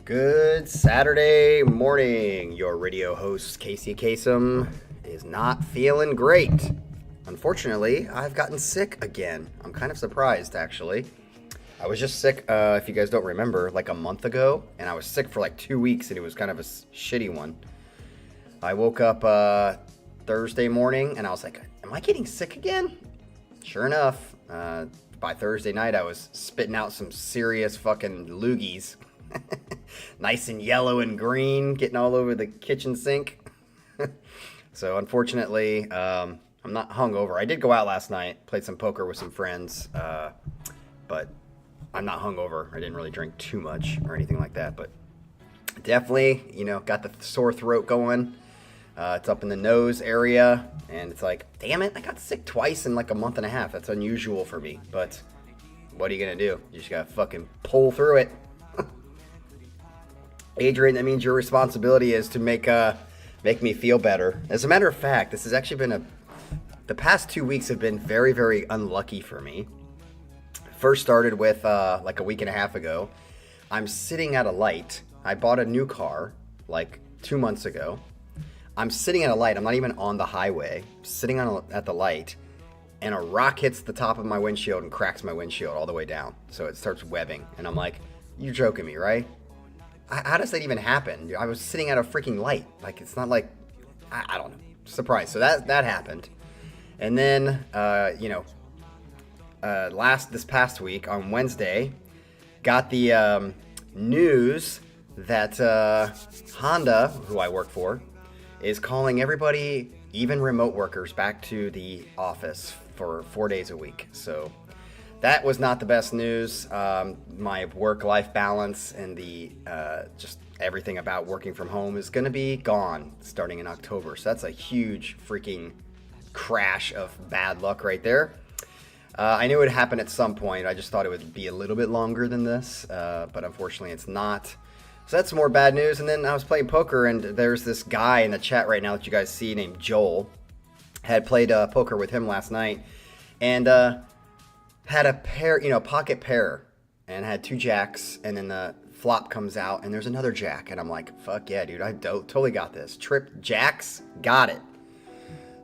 Good Saturday morning. Your radio host, Casey Kasem, is not feeling great. Unfortunately, I've gotten sick again. I'm kind of surprised, actually. I was just sick, if you guys don't remember, like a month ago, and I was sick for like 2 weeks, and it was kind of a shitty one. I woke up Thursday morning, and I was like, am I getting sick again? Sure enough, by Thursday night, I was spitting out some serious fucking loogies. Nice and yellow and green, getting all over the kitchen sink. So unfortunately, I'm not hungover. I did go out last night, played some poker with some friends, but I'm not hungover. I didn't really drink too much or anything like that, but definitely, got the sore throat going. It's up in the nose area, and it's like, damn it, I got sick twice in like a month and a half. That's unusual for me, but what are you gonna do? You just gotta fucking pull through it. Adrian, that means your responsibility is to make me feel better. As a matter of fact, this has actually been the past 2 weeks have been very, very unlucky for me. First started with like a week and a half ago. I'm sitting at a light. I bought a new car like 2 months ago. I'm sitting at a light. I'm not even on the highway. Sitting at the light, and a rock hits the top of my windshield and cracks my windshield all the way down. So it starts webbing, and I'm like, "You're joking me, right?" How does that even happen? I was sitting at a freaking light. Like, it's not like, I don't know. Surprise. So that happened. And then, this past week on Wednesday, got the news that Honda, who I work for, is calling everybody, even remote workers, back to the office for 4 days a week. So that was not the best news. My work-life balance and the just everything about working from home is going to be gone starting in October. So that's a huge freaking crash of bad luck right there. I knew it would happen at some point. I just thought it would be a little bit longer than this, but unfortunately it's not. So that's more bad news. And then I was playing poker, and there's this guy in the chat right now that you guys see named Joel. Had played poker with him last night, and had a pair, pocket pair, and had two jacks, and then the flop comes out, and there's another jack, and I'm like, fuck yeah, dude, I totally got this. Trip jacks, got it.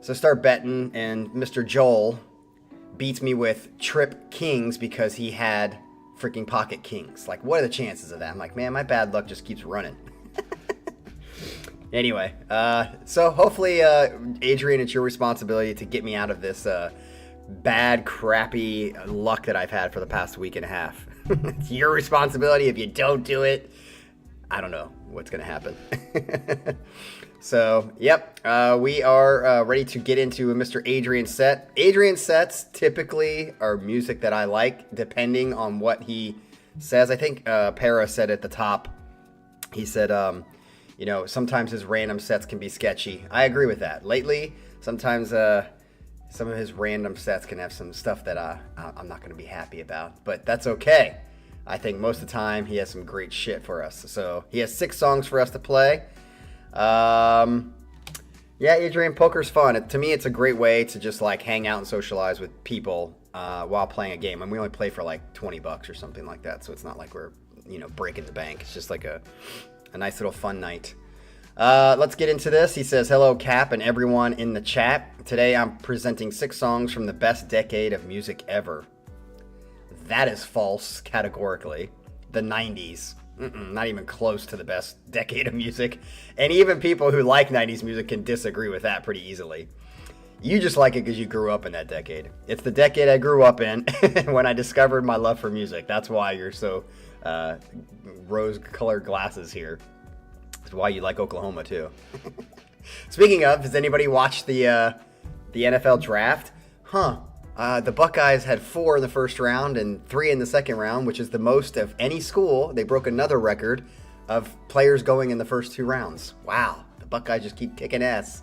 So start betting, and Mr. Joel beats me with trip kings because he had freaking pocket kings. Like, what are the chances of that? I'm like, man, my bad luck just keeps running. Anyway, so hopefully, Adrian, it's your responsibility to get me out of this bad, crappy luck that I've had for the past week and a half. It's your responsibility. If you don't do it, I don't know what's going to happen. So, yep, we are ready to get into Mr. Adrian's set. Adrian's sets typically are music that I like, depending on what he says. I think Para said at the top, he said, sometimes his random sets can be sketchy. I agree with that. Lately, sometimes some of his random sets can have some stuff that I'm not going to be happy about, but that's okay. I think most of the time he has some great shit for us. So he has 6 songs for us to play. Yeah, Adrian, poker's fun. To me, it's a great way to just like hang out and socialize with people while playing a game. And we only play for like $20 or something like that, so it's not like we're breaking the bank. It's just like a nice little fun night. Let's get into this. He says, hello, Cap, and everyone in the chat. Today I'm presenting 6 songs from the best decade of music ever. That is false, categorically. The 90s. Not even close to the best decade of music. And even people who like 90s music can disagree with that pretty easily. You just like it because you grew up in that decade. It's the decade I grew up in when I discovered my love for music. That's why you're so rose-colored glasses here. That's why you like Oklahoma, too. Speaking of, has anybody watched the NFL draft? The Buckeyes had 4 in the first round and 3 in the second round, which is the most of any school. They broke another record of players going in the first 2 rounds. Wow, the Buckeyes just keep kicking ass.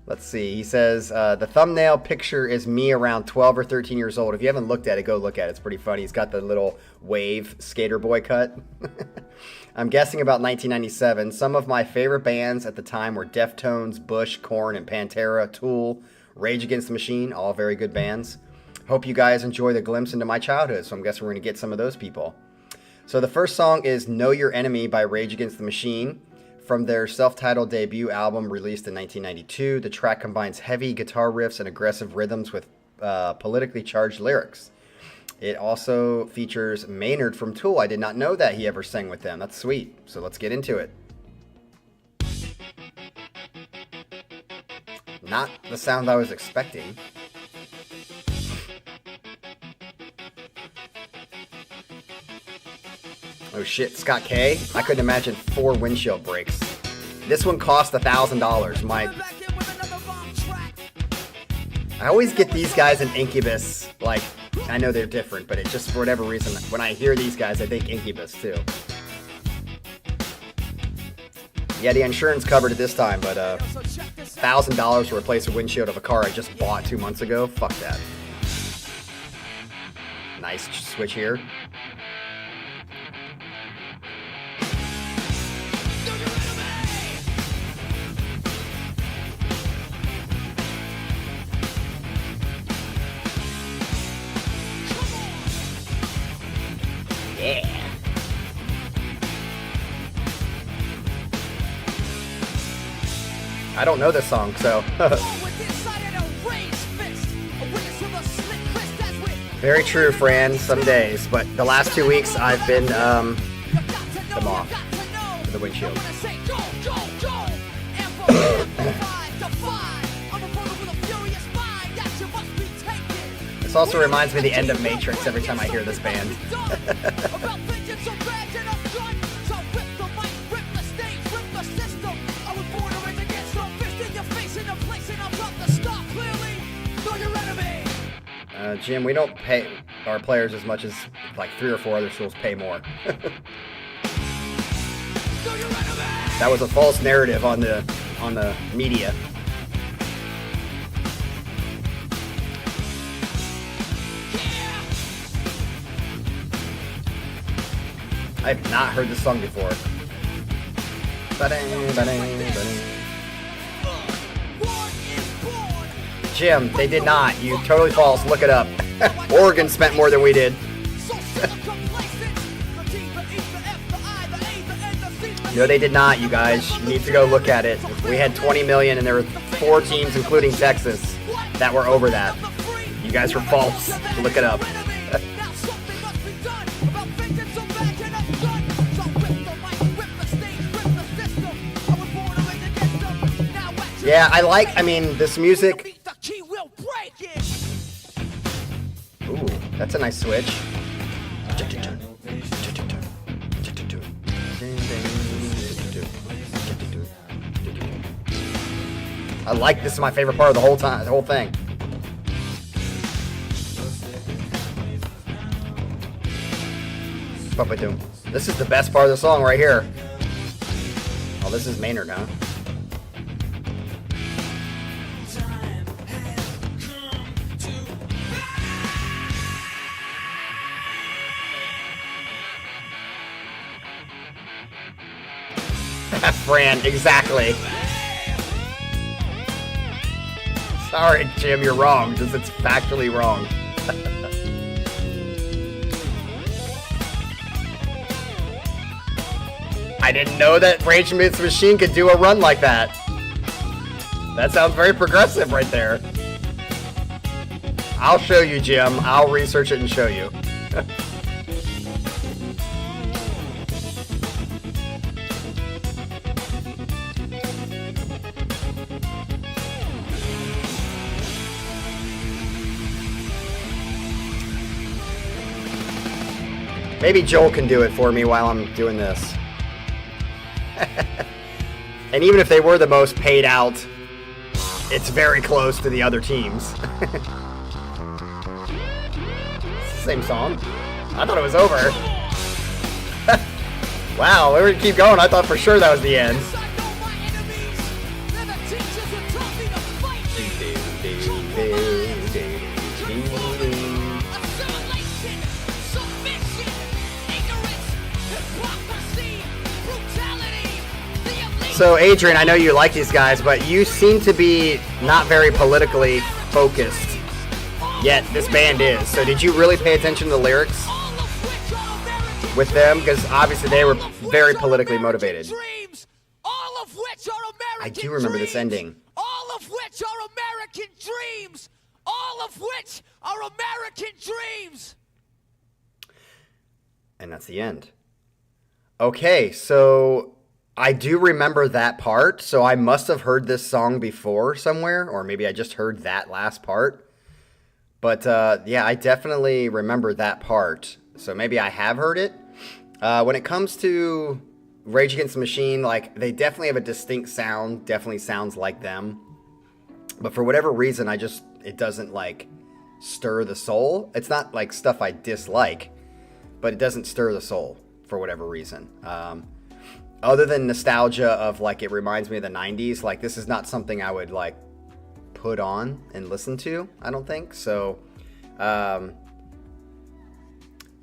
Let's see. He says, the thumbnail picture is me around 12 or 13 years old. If you haven't looked at it, go look at it. It's pretty funny. He's got the little wave skater boy cut. I'm guessing about 1997. Some of my favorite bands at the time were Deftones, Bush, Korn, and Pantera, Tool, Rage Against the Machine, all very good bands. Hope you guys enjoy the glimpse into my childhood, so I'm guessing we're going to get some of those people. So the first song is Know Your Enemy by Rage Against the Machine. From their self-titled debut album released in 1992, the track combines heavy guitar riffs and aggressive rhythms with politically charged lyrics. It also features Maynard from Tool. I did not know that he ever sang with them. That's sweet. So let's get into it. Not the sound I was expecting. Oh shit, Scott K. I couldn't imagine 4 windshield breaks. This one cost $1,000. I always get these guys in Incubus. Like, I know they're different, but it just, for whatever reason, when I hear these guys, I think Incubus too. Yeah, the insurance covered it this time, but $1,000 to replace a windshield of a car I just bought 2 months ago? Fuck that. Nice switch here. Yeah. I don't know this song, so. Very true, Fran, some days, but the last 2 weeks I've been, them off for the windshield. This also reminds me of the end of Matrix every time I hear this band. Jim, we don't pay our players as much as like 3 or 4 other schools pay more. That was a false narrative on the media. I have not heard this song before. Jim, they did not. You totally false. Look it up. Oregon spent more than we did. No, they did not, you guys. You need to go look at it. We had 20 million and there were 4 teams, including Texas, that were over that. You guys were false. Look it up. Yeah, I mean, this music. Ooh, that's a nice switch. I like this is my favorite part of the whole thing. This is the best part of the song right here. Oh, this is Maynard, huh? Fran, exactly. Sorry, Jim, you're wrong. Just it's factually wrong. I didn't know that Rage Against the Machine could do a run like that. That sounds very progressive right there. I'll show you, Jim. I'll research it and show you. Maybe Joel can do it for me while I'm doing this. And even if they were the most paid out, it's very close to the other teams. Same song. I thought it was over. Wow, we're gonna keep going. I thought for sure that was the end. So Adrian, I know you like these guys, but you seem to be not very politically focused. Yet this band is. So did you really pay attention to the lyrics? with them because obviously they were very politically motivated. All of which are American I do remember this ending. All of which are American dreams. All of which are American dreams. And that's the end. Okay, so I do remember that part. So I must have heard this song before somewhere, or maybe I just heard that last part. But yeah, I definitely remember that part. So maybe I have heard it. When it comes to Rage Against the Machine, like, they definitely have a distinct sound. Definitely sounds like them. But for whatever reason, it doesn't, like, stir the soul. It's not, like, stuff I dislike, but it doesn't stir the soul for whatever reason. Other than nostalgia of, like, it reminds me of the 90s, like, this is not something I would, like, put on and listen to, I don't think. So,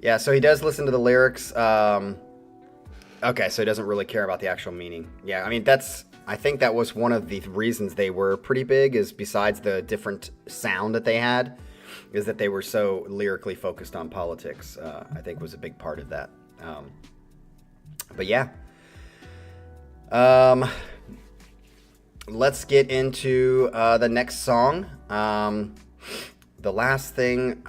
yeah, so he does listen to the lyrics. Okay, so he doesn't really care about the actual meaning. Yeah, I mean, I think that was one of the reasons they were pretty big, is besides the different sound that they had, is that they were so lyrically focused on politics. I think was a big part of that. But yeah. Let's get into the next song. The last thing...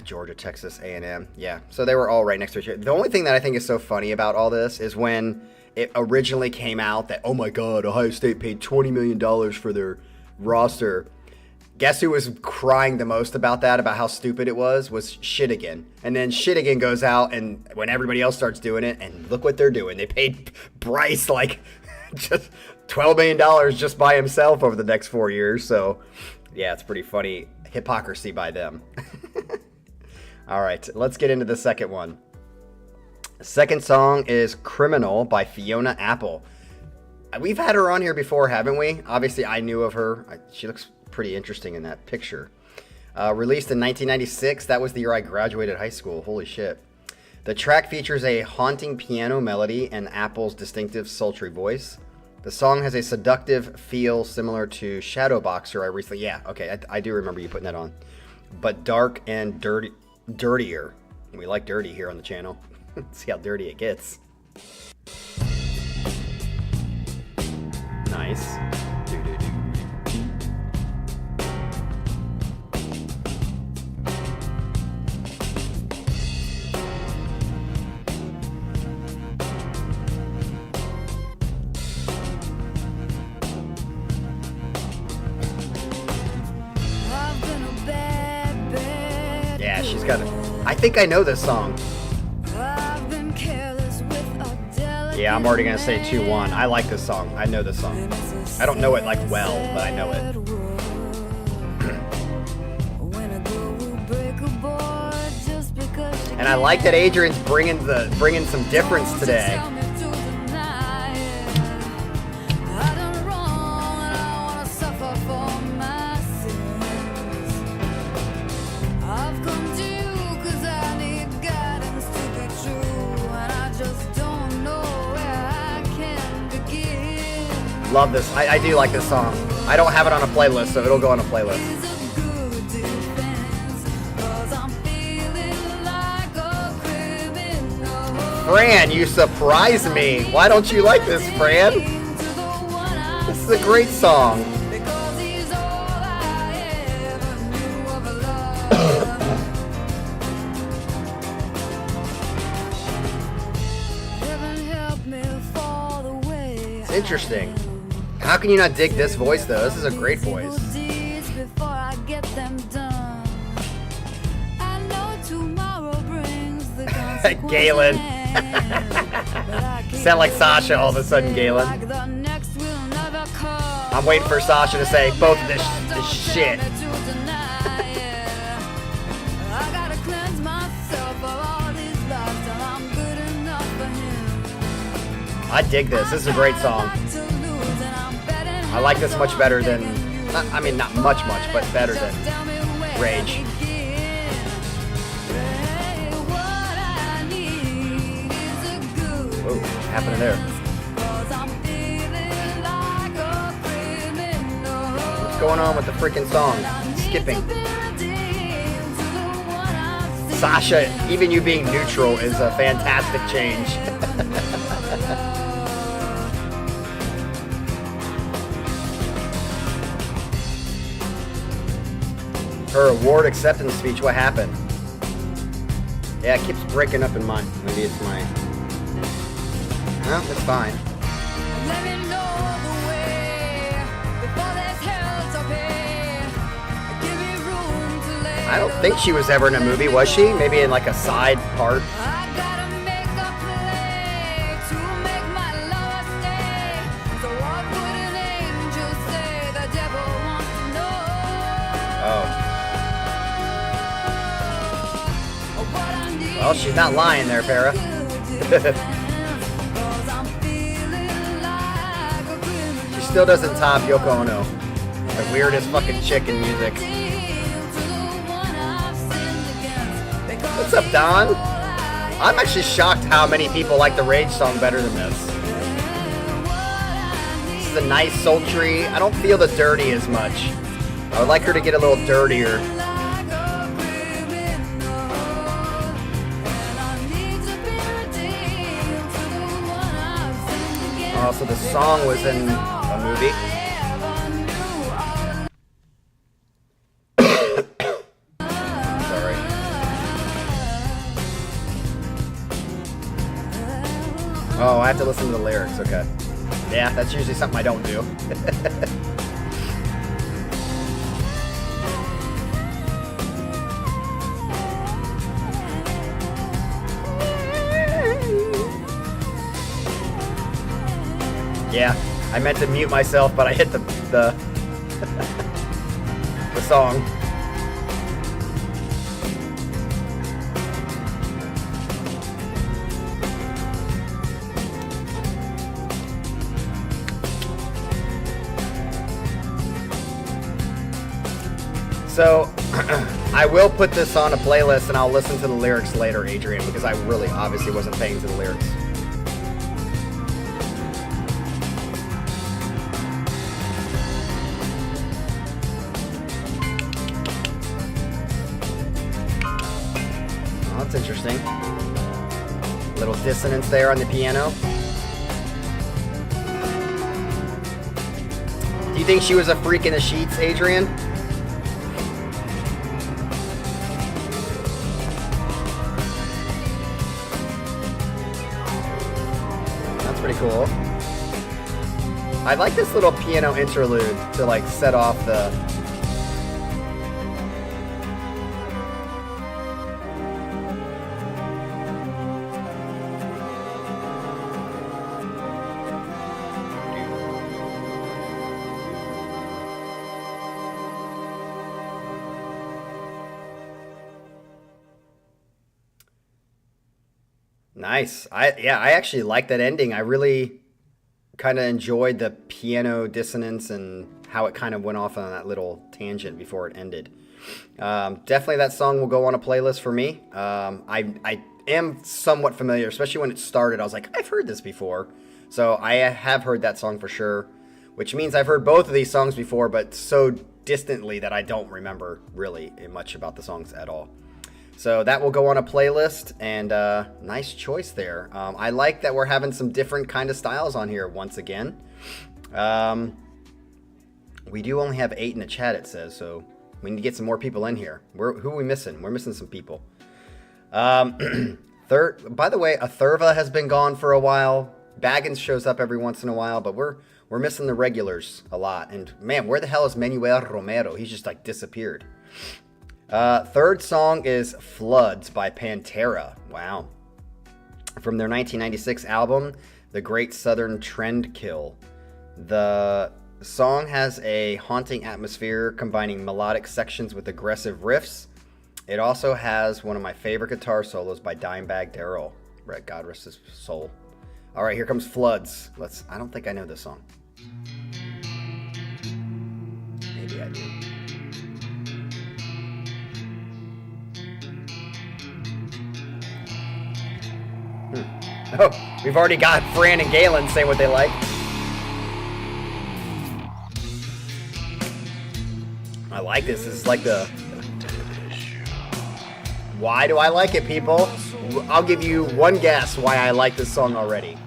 Georgia, Texas, A&M. Yeah, so they were all right next to each other. The only thing that I think is so funny about all this is when it originally came out that, oh my God, Ohio State paid $20 million for their roster. Guess who was crying the most about that, about how stupid it was Shittigan. And then Shittigan goes out, and when everybody else starts doing it, and look what they're doing. They paid Bryce like just $12 million just by himself over the next 4 years. So yeah, it's pretty funny. Hypocrisy by them. All right, let's get into the second one. The second song is Criminal by Fiona Apple. We've had her on here before, haven't we? Obviously, I knew of her. She looks pretty interesting in that picture. Released in 1996. That was the year I graduated high school. Holy shit. The track features a haunting piano melody and Apple's distinctive sultry voice. The song has a seductive feel similar to Shadowboxer I recently... Yeah, okay, I do remember you putting that on. But dark and dirtier. We like dirty here on the channel. See how dirty it gets. Nice. Yeah, she's got it. I think I know this song. Yeah, I'm already gonna say 2-1. I like this song. I know this song. I don't know it like well, but I know it. And I like that Adrian's bringing some difference today. Love this. I do like this song. I don't have it on a playlist, so it'll go on a playlist. Fran, you surprised me. Why don't you like this, Fran? This is a great song. It's interesting. How can you not dig this voice, though? This is a great voice. Galen. Sound like Sasha all of a sudden, Galen. I'm waiting for Sasha to say both of this shit. I dig this. This is a great song. I like this much better than... I mean, not much, but better than Rage. Whoa, what's happening there? What's going on with the freaking song? Skipping. Sasha, even you being neutral is a fantastic change. Her award acceptance speech, what happened? Yeah, it keeps breaking up in mine. Maybe it's mine. No, it's fine. Let me know the way before there's hell to pay. Give me room to lay. I don't think she was ever in a movie, was she? Maybe in like a side part. I gotta make a play to make my lover stay. So what would an angel say? The devil wants to know. Oh. What I need. Well, she's not lying there, Para. She still doesn't top Yoko Ono. The weirdest fucking chick in music. What's up, Don? I'm actually shocked how many people like the Rage song better than this. This is a nice, sultry. I don't feel the dirty as much. I would like her to get a little dirtier. Oh, so the song was in a movie. Sorry. Oh, I have to listen to the lyrics, okay. Yeah, that's usually something I don't do. Yeah, I meant to mute myself, but I hit the the song. So, I will put this on a playlist and I'll listen to the lyrics later, Adrian, because I really obviously wasn't paying to the lyrics. Oh, that's interesting. Little dissonance there on the piano. Do you think she was a freak in the sheets, Adrian? Pretty cool. I like this little piano interlude to like set off the Nice. I actually like that ending. I really kind of enjoyed the piano dissonance and how it kind of went off on that little tangent before it ended. Definitely that song will go on a playlist for me. I am somewhat familiar, especially when it started. I was like, I've heard this before. So I have heard that song for sure, which means I've heard both of these songs before, but so distantly that I don't remember really much about the songs at all. So that will go on a playlist, and nice choice there. I like that we're having some different kind of styles on here once again. We do only have 8 in the chat, it says, so we need to get some more people in here. Who are we missing? We're missing some people. By the way, Athurva has been gone for a while. Baggins shows up every once in a while, but we're missing the regulars a lot. And man, where the hell is Manuel Romero? He's just like disappeared. Third song is Floods by Pantera. Wow. From their 1996 album, The Great Southern Trendkill. The song has a haunting atmosphere combining melodic sections with aggressive riffs. It also has one of my favorite guitar solos by Dimebag Darrell. God rest his soul. All right, here comes Floods. I don't think I know this song. Maybe I do. Oh, we've already got Fran and Galen saying what they like. I like this. This is like the Why do I like it, people? I'll give you one guess why I like this song already.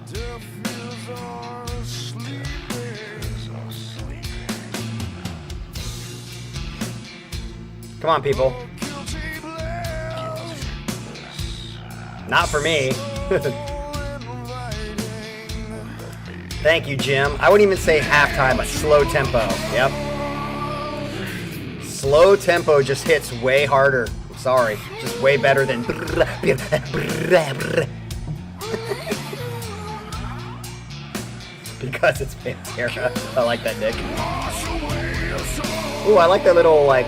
Come on, people. Not for me. Thank you, Jim. I wouldn't even say halftime, but slow tempo. Yep. Slow tempo just hits way harder. I'm sorry. Just way better than... Because it's Pantera. I like that, Nick. Ooh, I like that little, like...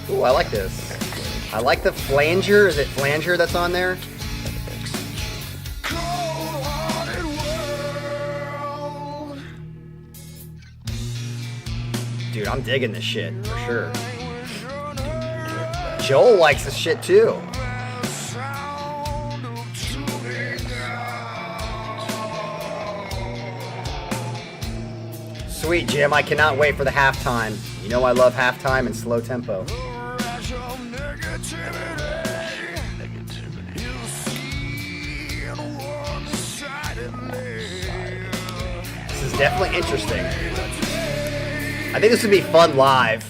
Ooh, I like this. I like the flanger. Is it flanger that's on there? Dude, I'm digging this shit, for sure. Joel likes this shit, too. Sweet, Jim. I cannot wait for the halftime. You know I love halftime and slow tempo. This is definitely interesting. I think this would be fun live.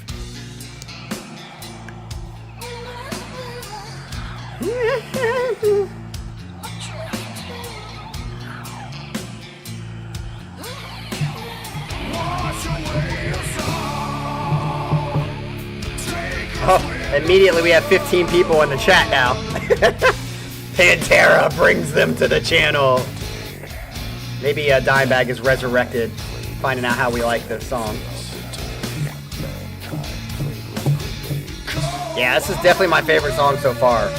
Oh, immediately we have 15 people in the chat now. Pantera brings them to the channel. Maybe Dimebag is resurrected, finding out how we like this song. Yeah, this is definitely my favorite song so far.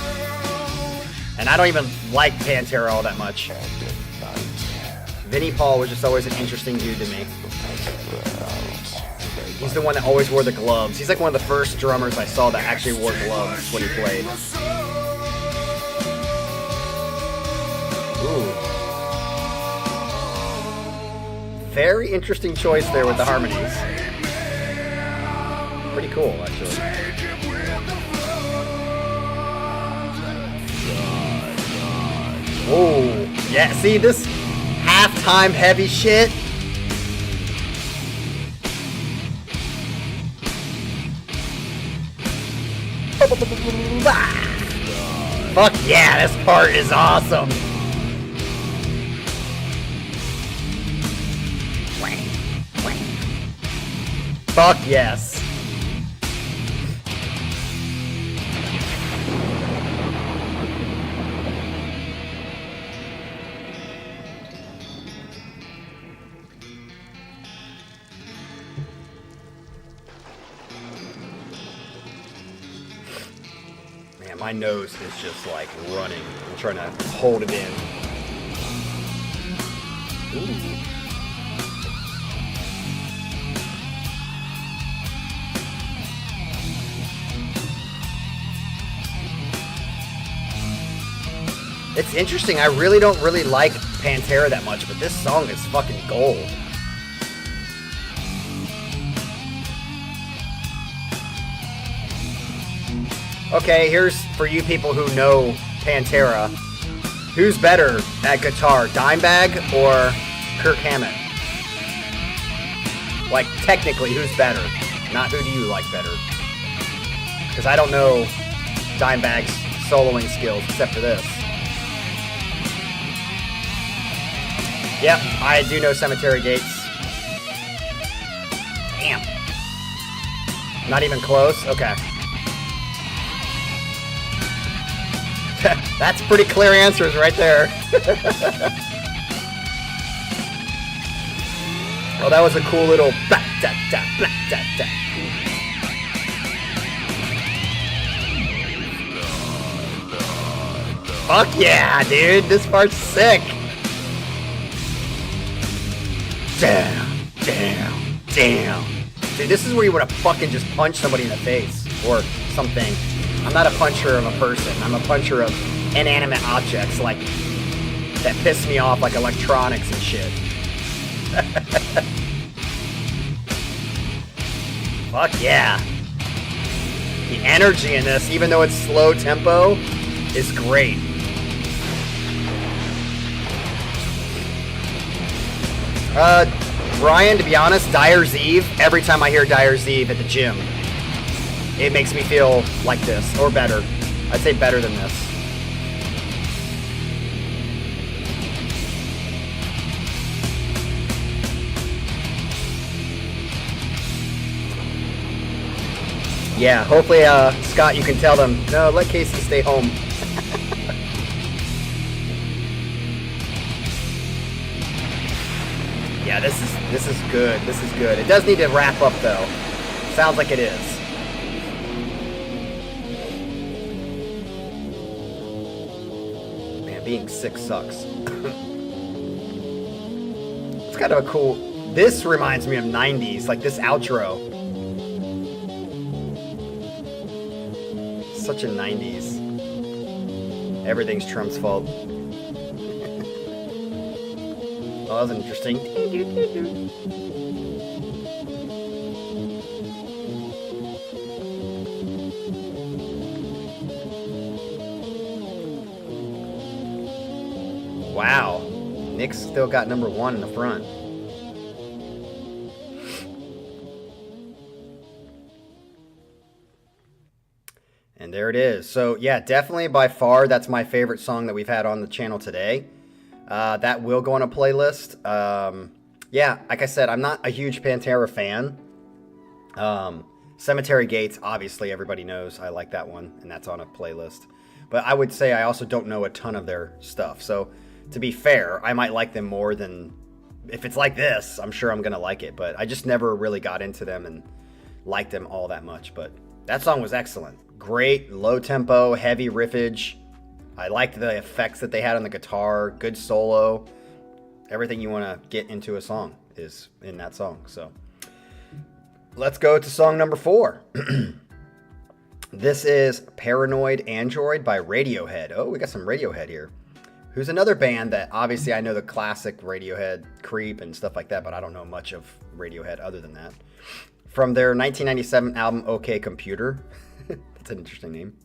And I don't even like Pantera all that much. Vinnie Paul was just always an interesting dude to me. He's the one that always wore the gloves. He's like one of the first drummers I saw that actually wore gloves when he played. Ooh. Very interesting choice there with the harmonies. Pretty cool, actually. Oh, yeah, see this halftime heavy shit? Fuck yeah, this part is awesome. Fuck yes. Man, my nose is just like running. I'm trying to hold it in. Ooh. It's interesting. I really don't like Pantera that much, but this song is fucking gold. Okay, here's for you people who know Pantera. Who's better at guitar, Dimebag or Kirk Hammett? Like, technically, who's better? Not who do you like better? Because I don't know Dimebag's soloing skills except for this. Yep, I do know Cemetery Gates. Damn. Not even close? Okay. That's pretty clear answers right there. Oh, that was a cool little blah, da, da, blah, da, da. Fuck yeah, dude. This part's sick. Damn, damn, damn. Dude, this is where you would have fucking just punched somebody in the face or something. I'm not a puncher of a person. I'm a puncher of inanimate objects like that piss me off, like electronics and shit. Fuck yeah. The energy in this, even though it's slow tempo, is great. Brian, to be honest, Dyer's Eve, every time I hear Dyer's Eve at the gym, it makes me feel like this, or better. I'd say better than this. Yeah, hopefully, Scott, you can tell them, no, let Casey stay home. Yeah, this is good. This is good. It does need to wrap up, though. Sounds like it is. Man, being sick sucks. It's kind of a cool... This reminds me of 90s, like this outro. Such a 90s. Everything's Trump's fault. Oh, that was interesting. Wow. Nick's still got number 1 in the front. And there it is. So, yeah, definitely by far, that's my favorite song that we've had on the channel today. That will go on a playlist. Yeah, like I said, I'm not a huge Pantera fan. Cemetery Gates, obviously, everybody knows I like that one, and that's on a playlist. But I would say I also don't know a ton of their stuff. So, to be fair, I might like them more than... If it's like this, I'm sure I'm going to like it. But I just never really got into them and liked them all that much. But that song was excellent. Great, low tempo, heavy riffage. I liked the effects that they had on the guitar. Good solo. Everything you want to get into a song is in that song. So let's go to song number 4. This is Paranoid Android by Radiohead. Oh, we got some Radiohead here. Who's another band that obviously I know the classic Radiohead, Creep and stuff like that, but I don't know much of Radiohead other than that. From their 1997 album OK Computer. That's an interesting name.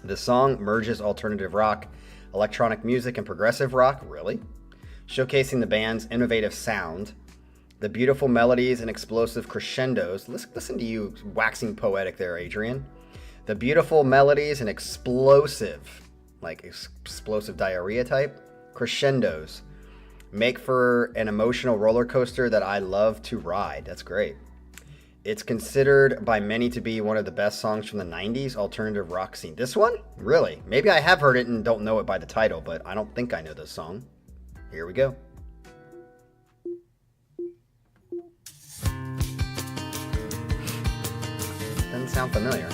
The song merges alternative rock, electronic music, and progressive rock, really? Showcasing the band's innovative sound, the beautiful melodies and explosive crescendos. Listen to you waxing poetic there, Adrian. The beautiful melodies and explosive diarrhea type, crescendos make for an emotional roller coaster that I love to ride. That's great. It's considered by many to be one of the best songs from the 90s alternative rock scene. This one? Really? Maybe I have heard it and don't know it by the title, but I don't think I know this song. Here we go. Doesn't sound familiar.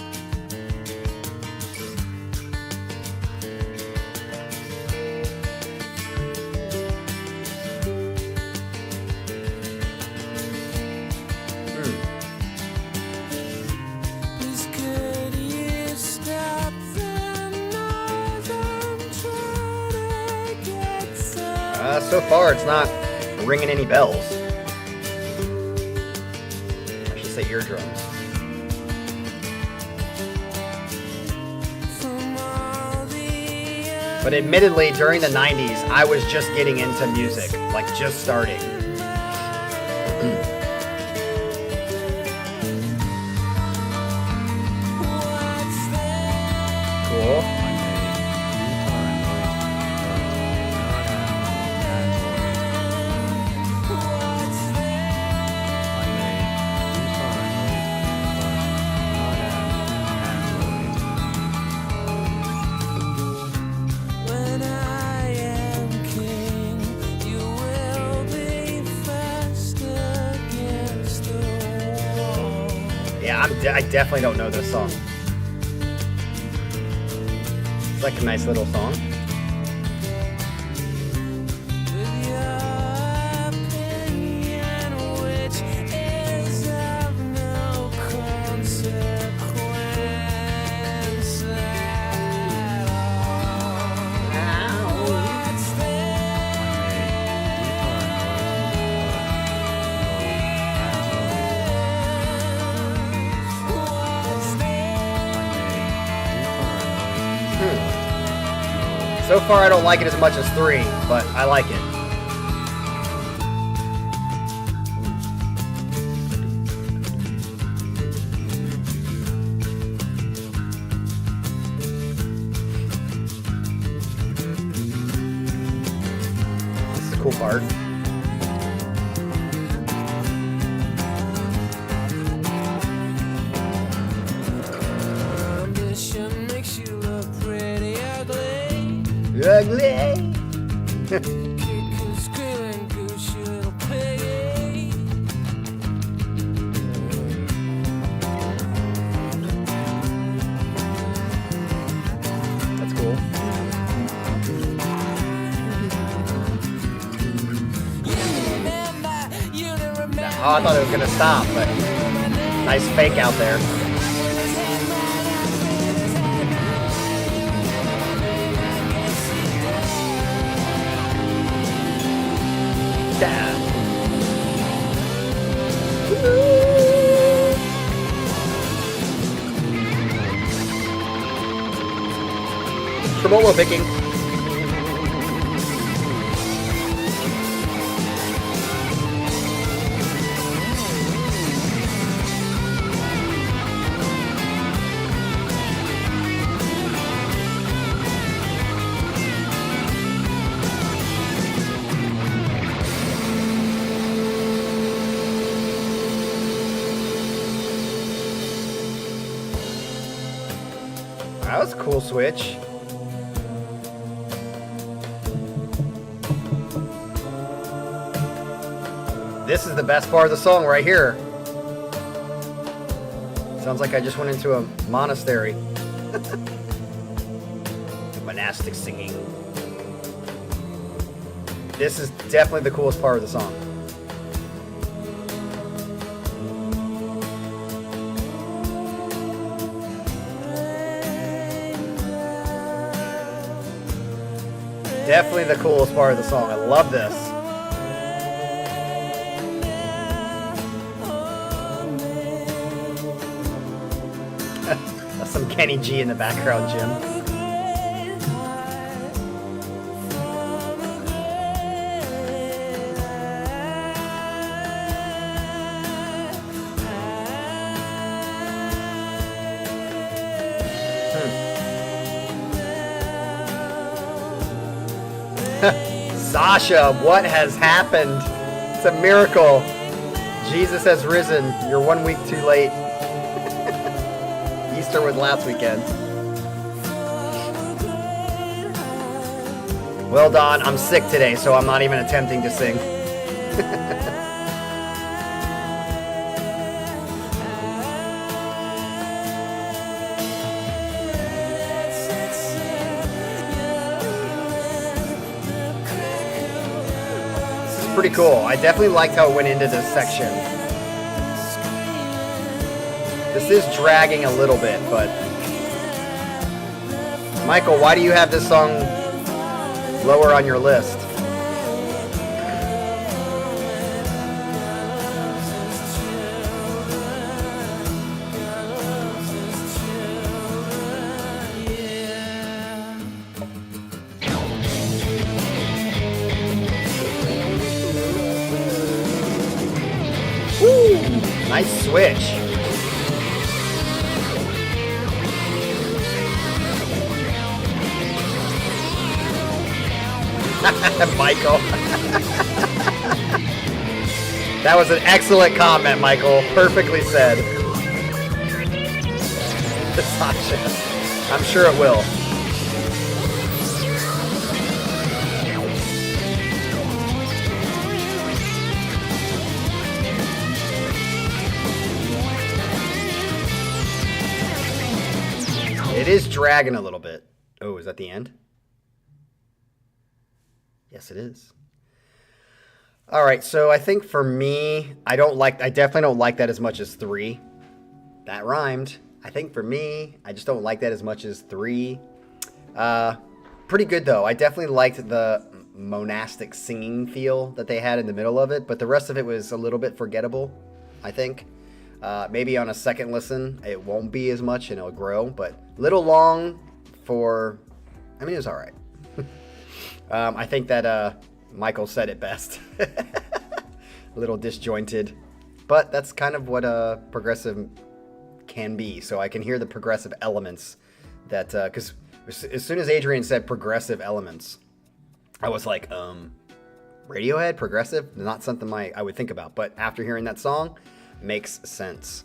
So far, it's not ringing any bells. I should say eardrums. But admittedly, during the 90s, I was just getting into music, like just starting. Cool. I definitely don't know this song. It's like a nice little song. So far, I don't like it as much as 3, but I like it. This is a cool part. Ugly. That's cool. Oh, I thought it was gonna stop, but nice fake out there. Tremolo picking. That was a cool switch. This is the best part of the song right here. Sounds like I just went into a monastery. Monastic singing. This is definitely the coolest part of the song. Definitely the coolest part of the song. I love this. That's some Kenny G in the background, Jim. Sasha, what has happened? It's a miracle. Jesus has risen. You're 1 week too late. Easter was last weekend. Well, Don, I'm sick today, so I'm not even attempting to sing. Pretty cool. I definitely liked how it went into this section. This is dragging a little bit, but Michael, why do you have this song lower on your list? Nice switch. Michael. That was an excellent comment, Michael. Perfectly said. Sasha. I'm sure it will. It is dragging a little bit. Oh, is that the end? Yes, it is. All right, so I think for me, I definitely don't like that as much as 3. That rhymed. I think for me, I just don't like that as much as 3. Pretty good though. I definitely liked the monastic singing feel that they had in the middle of it, but the rest of it was a little bit forgettable, I think. Maybe on a second listen, it won't be as much and it'll grow, but little long for, I mean, it was all right. I think that Michael said it best. A little disjointed, but that's kind of what progressive can be. So I can hear the progressive elements that, because as soon as Adrian said progressive elements, I was like, Radiohead, progressive, not something I would think about. But after hearing that song, makes sense.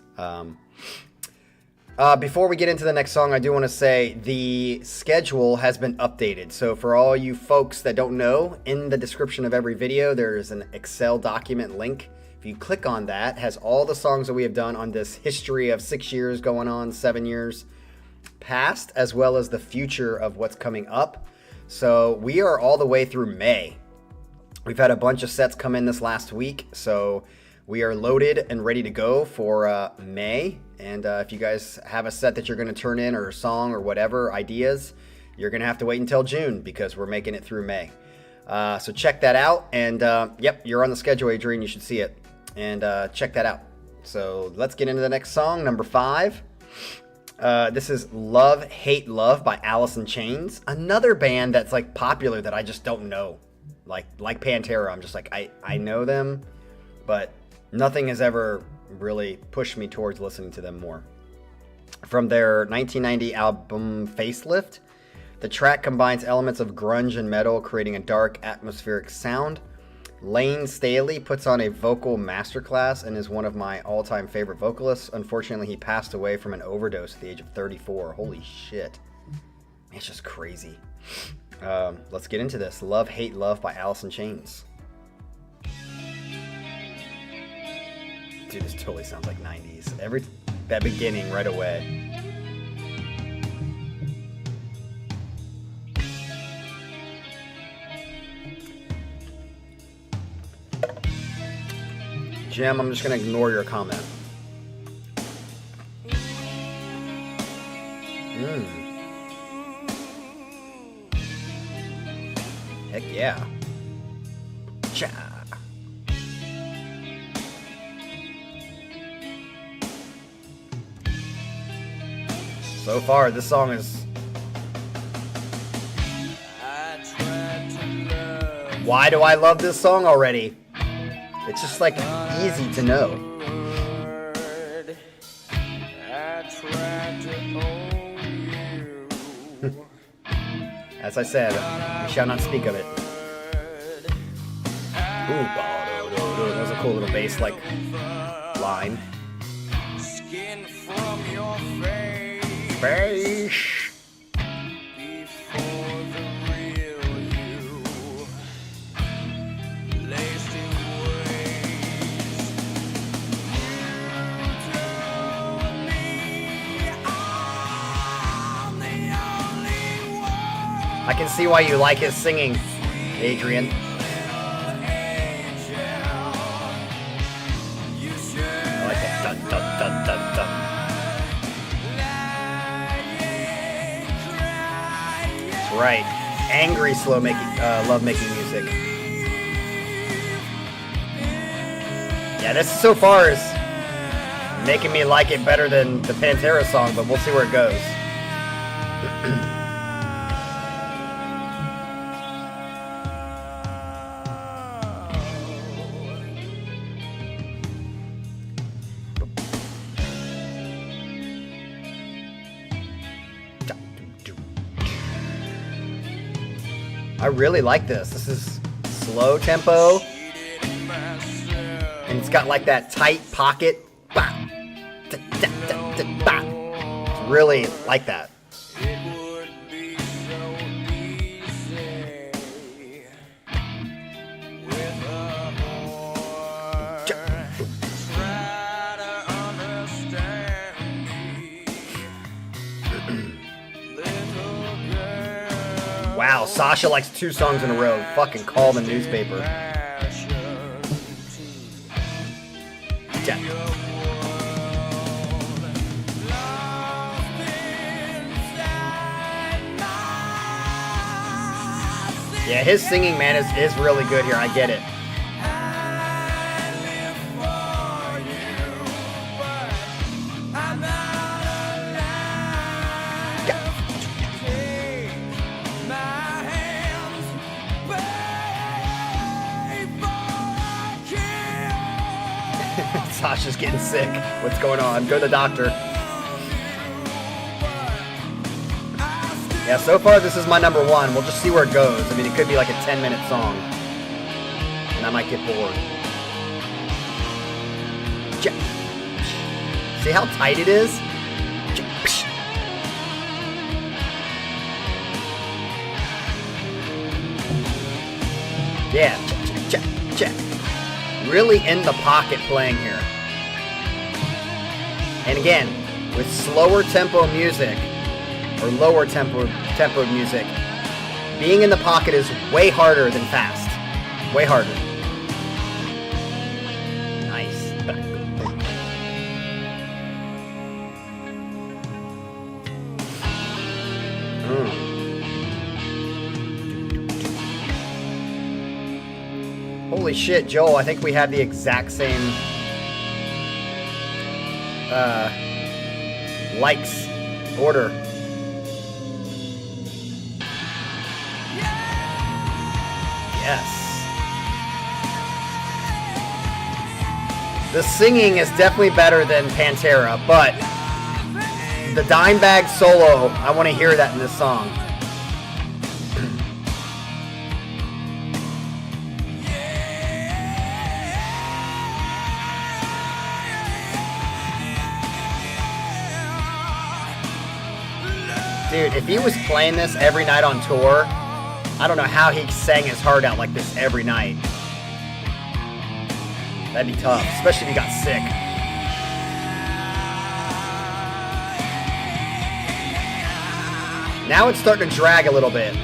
Before we get into the next song, I do want to say the schedule has been updated. So for all you folks that don't know, in the description of every video, there's an Excel document link. If you click on that, it has all the songs that we have done on this history of 6 years going on, 7 years past, as well as the future of what's coming up. So we are all the way through May. We've had a bunch of sets come in this last week, so we are loaded and ready to go for May. And if you guys have a set that you're going to turn in, or a song or whatever, ideas, you're going to have to wait until June because we're making it through May. So check that out. And yep, you're on the schedule, Adrian. You should see it. And check that out. So let's get into the next song, number 5. This is Love, Hate, Love by Alice in Chains. Another band that's like popular that I just don't know. Like Pantera, I'm just like, I know them, but nothing has ever really pushed me towards listening to them more. From their 1990 album Facelift, the track combines elements of grunge and metal, creating a dark, atmospheric sound. Lane Staley puts on a vocal masterclass and is one of my all-time favorite vocalists. Unfortunately, he passed away from an overdose at the age of 34. Holy shit. It's just crazy. Let's get into this. Love, Hate, Love by Alice in Chains. Dude, this totally sounds like 90s. That beginning right away. Jim, I'm just going to ignore your comment. Heck yeah. Cha. So far, this song is... Why do I love this song already? It's just like easy to know. As I said, we shall not speak of it. Ooh, that was a cool little bass like line. Skin from your face. I can see why you like his singing, Adrian. I like that dun dun dun dun dun. That's right, angry slow love making music. Yeah, this so far is making me like it better than the Pantera song, but we'll see where it goes. I really like this. This is slow tempo, and it's got like that tight pocket. It's really like that. Wow, Sasha likes 2 songs in a row. Fucking call the newspaper. Yeah, his singing, man, is really good here. I get it. Sasha's getting sick. What's going on? Go to the doctor. Yeah, so far this is my number one. We'll just see where it goes. I mean, it could be like a 10-minute song. And I might get bored. See how tight it is? Yeah, check. Really in the pocket playing here. And again, with slower tempo music, or lower tempo music, being in the pocket is way harder than fast. Way harder. Nice. Holy shit, Joel, I think we had the exact same likes order. Yes. The singing is definitely better than Pantera, but the dime bag solo, I want to hear that in this song. Dude, if he was playing this every night on tour, I don't know how he sang his heart out like this every night. That'd be tough, especially if he got sick. Now it's starting to drag a little bit.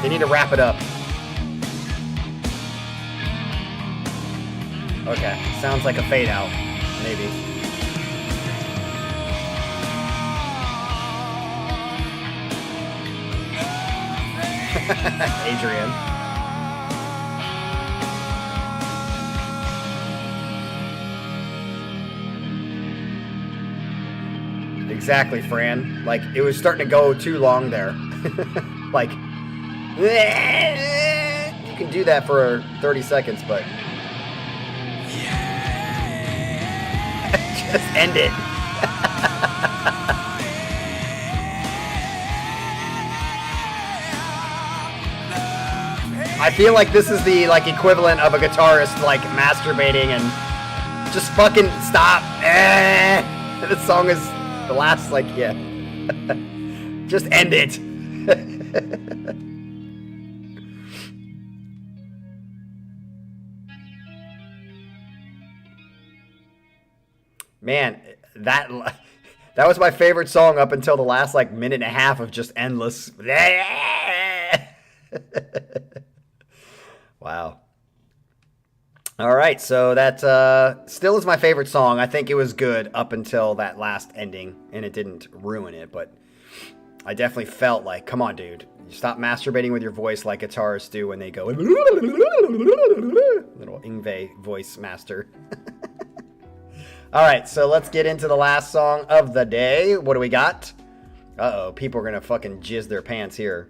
They need to wrap it up. Okay, sounds like a fade out, maybe. Adrian. Exactly, Fran. Like, it was starting to go too long there. Like, you can do that for 30 seconds, but just end it. I feel like this is the like equivalent of a guitarist like masturbating and just fucking stop. This song is the last like yeah. Just end it. Man, that was my favorite song up until the last like minute and a half of just endless. Wow. All right, so that still is my favorite song. I think it was good up until that last ending, and it didn't ruin it, but I definitely felt like, come on, dude. You stop masturbating with your voice like guitarists do when they go, little Yngwie voice master. All right, so let's get into the last song of the day. What do we got? Uh-oh, people are going to fucking jizz their pants here.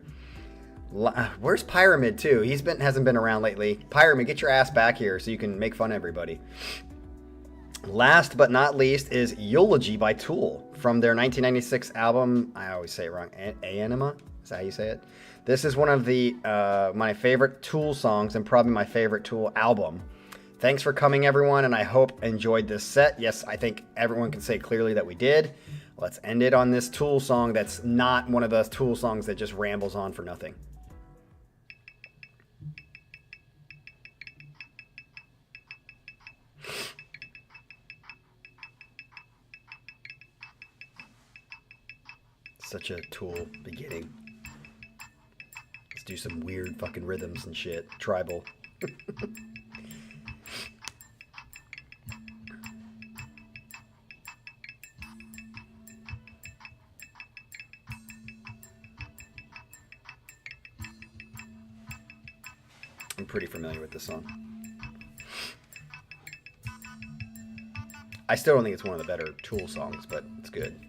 Where's Pyramid too? Hasn't been around lately. Pyramid, get your ass back here so you can make fun of everybody. Last but not least is Eulogy by Tool from their 1996 album. I always say it wrong. Anima? Is that how you say it? This is one of the my favorite Tool songs and probably my favorite Tool album. Thanks for coming, everyone, and I hope enjoyed this set. Yes, I think everyone can say clearly that we did. Let's end it on this Tool song that's not one of those Tool songs that just rambles on for nothing. Such a Tool beginning. Let's do some weird fucking rhythms and shit. Tribal. I'm pretty familiar with this song. I still don't think it's one of the better Tool songs, but it's good.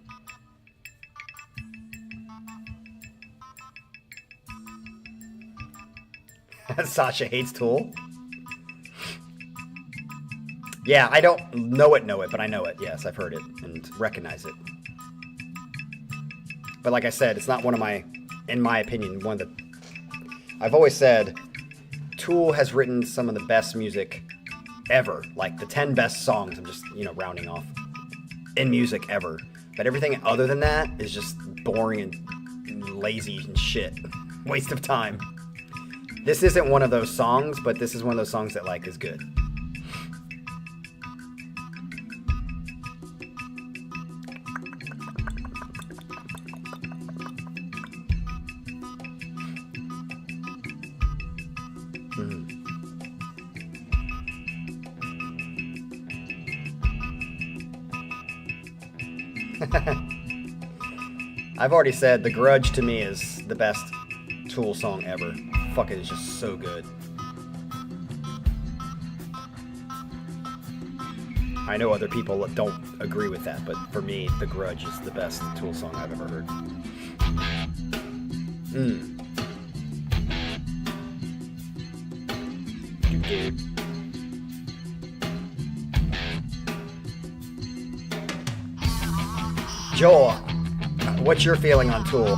Sasha hates Tool. Yeah, I don't know it, but I know it. Yes, I've heard it and recognize it. But like I said, it's not one of my, in my opinion, one of the... I've always said Tool has written some of the best music ever. Like the 10 best songs, I'm just, rounding off, in music ever. But everything other than that is just boring and lazy and shit. Waste of time. This isn't one of those songs, but this is one of those songs that, like, is good. I've already said The Grudge to me is the best Tool song ever. Fuck, it is just so good. I know other people don't agree with that, but for me, The Grudge is the best Tool song I've ever heard. Dude. Joel, what's your feeling on Tool?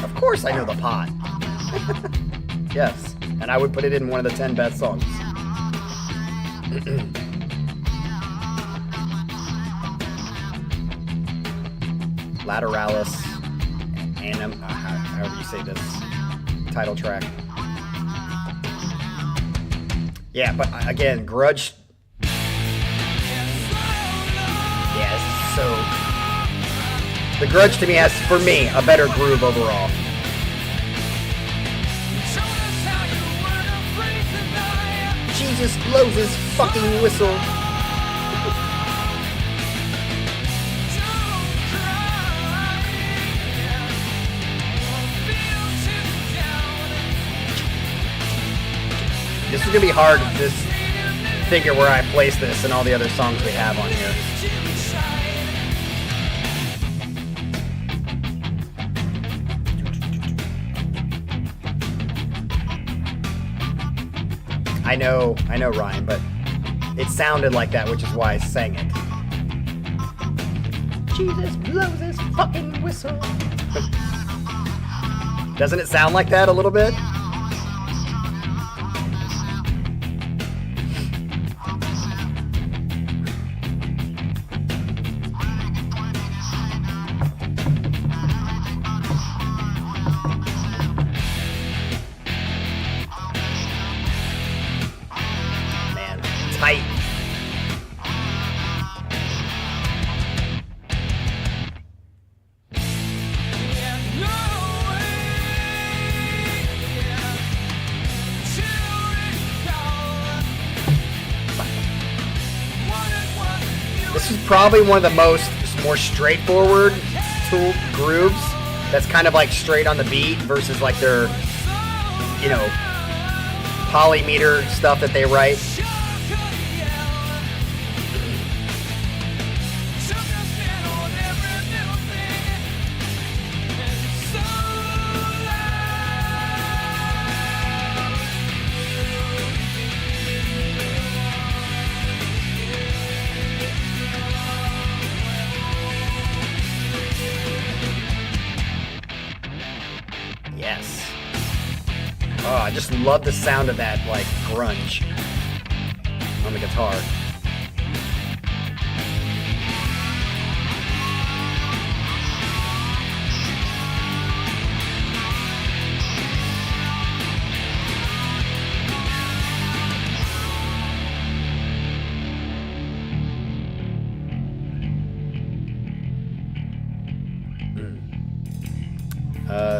Of course I know the pot. Yes, and I would put it in one of the 10 best songs. Lateralis, however you say this title track. Yeah, but again, Grudge. So, The Grudge to me has, for me, a better groove overall. Jesus blows his fucking whistle. This is gonna be hard to just figure where I place this and all the other songs we have on here. I know, Ryan, but it sounded like that, which is why I sang it. Jesus blows his fucking whistle. Doesn't it sound like that a little bit? Tight. This is probably one of the more straightforward Tool grooves. That's kind of like straight on the beat versus like their, polymeter stuff that they write. Yes. Oh, I just love the sound of that, like, grunge on the guitar.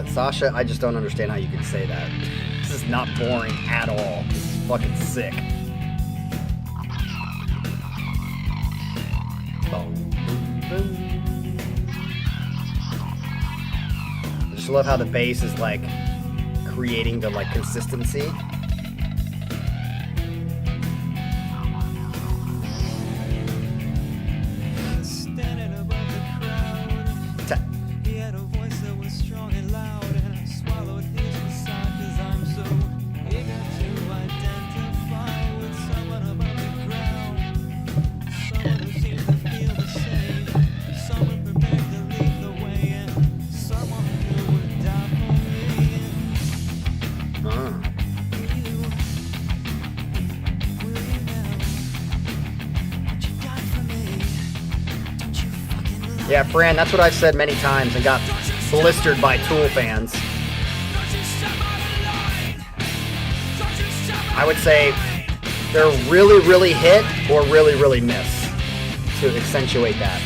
Sasha, I just don't understand how you can say that. This is not boring at all. This is fucking sick. I just love how the bass is like creating the like consistency. Yeah, Fran, that's what I've said many times and got blistered by Tool fans. I would say they're really, really hit or really, really miss to accentuate that.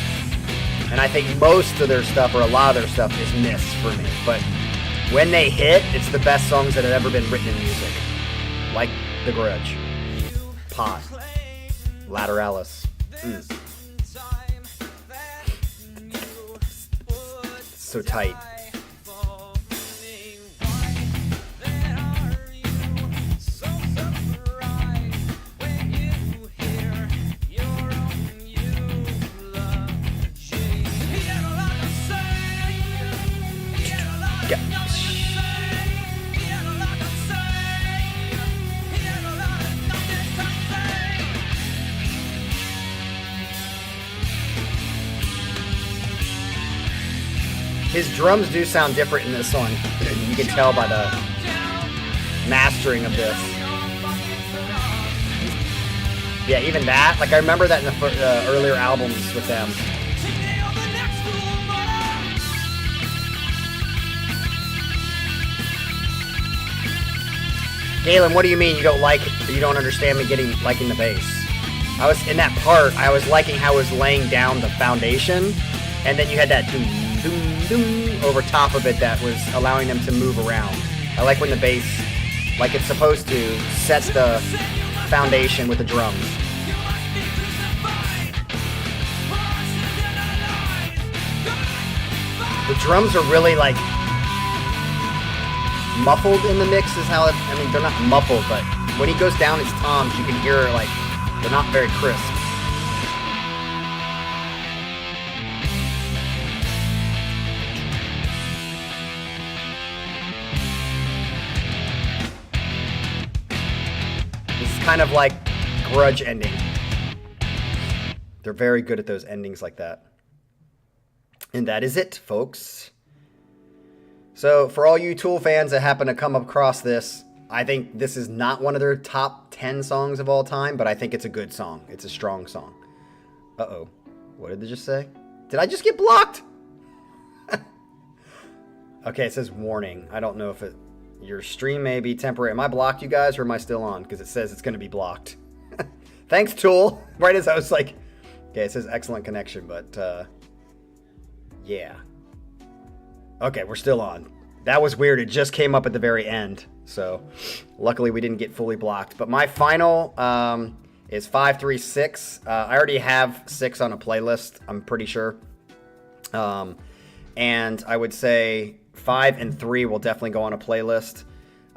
And I think most of their stuff, or a lot of their stuff, is miss for me. But when they hit, it's the best songs that have ever been written in music. Like The Grudge, Pot, Lateralis. So tight. His drums do sound different in this one. You can tell by the mastering of this. Yeah, even that. Like, I remember that in the earlier albums with them. Galen, what do you mean you don't understand me liking the bass? I was in that part. I was liking how it was laying down the foundation, and then you had that doom, doom, doom over top of it that was allowing them to move around. I like when the bass, like it's supposed to, sets the foundation with the drums. The drums are really like muffled in the mix is how it, I mean, they're not muffled, but when he goes down his toms, you can hear like they're not very crisp. This is kind of like Grudge ending. They're very good at those endings like that. And that is it, folks. So for all you Tool fans that happen to come across this, I think this is not one of their top 10 songs of all time, but I think it's a good song. It's a strong song. Uh-oh. What did they just say? Did I just get blocked? Okay, it says warning. I don't know if your stream may be temporary. Am I blocked, you guys, or am I still on? Because it says it's going to be blocked. Thanks, Tool. Right as I was like... Okay, it says excellent connection, but... yeah. Okay, we're still on. That was weird. It just came up at the very end. So, luckily we didn't get fully blocked. But my final is 536. I already have 6 on a playlist, I'm pretty sure. And I would say 5 and 3 will definitely go on a playlist.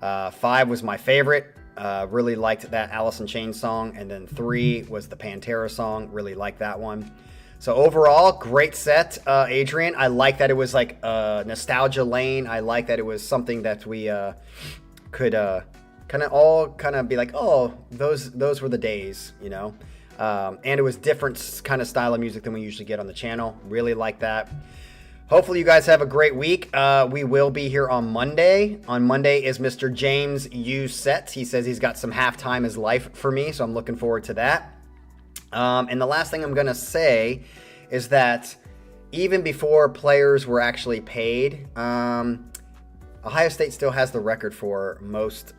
5 was my favorite. Really liked that Alice in Chains song. And then 3 was the Pantera song. Really liked that one. So overall, great set, Adrian. I like that it was like nostalgia lane. I like that it was something that we could kind of be like, oh, those were the days, you know. And it was different kind of style of music than we usually get on the channel. Really like that. Hopefully you guys have a great week. We will be here on Monday. On Monday is Mr. James U. Set. He says he's got some halftime his life for me, so I'm looking forward to that. And the last thing I'm going to say is that even before players were actually paid, Ohio State still has the record for most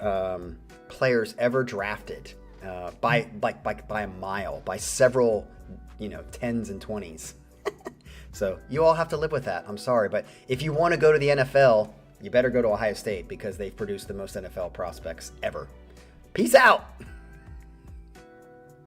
players ever drafted by a mile, by several, tens and 20s. So you all have to live with that. I'm sorry. But if you want to go to the NFL, you better go to Ohio State because they've produced the most NFL prospects ever. Peace out.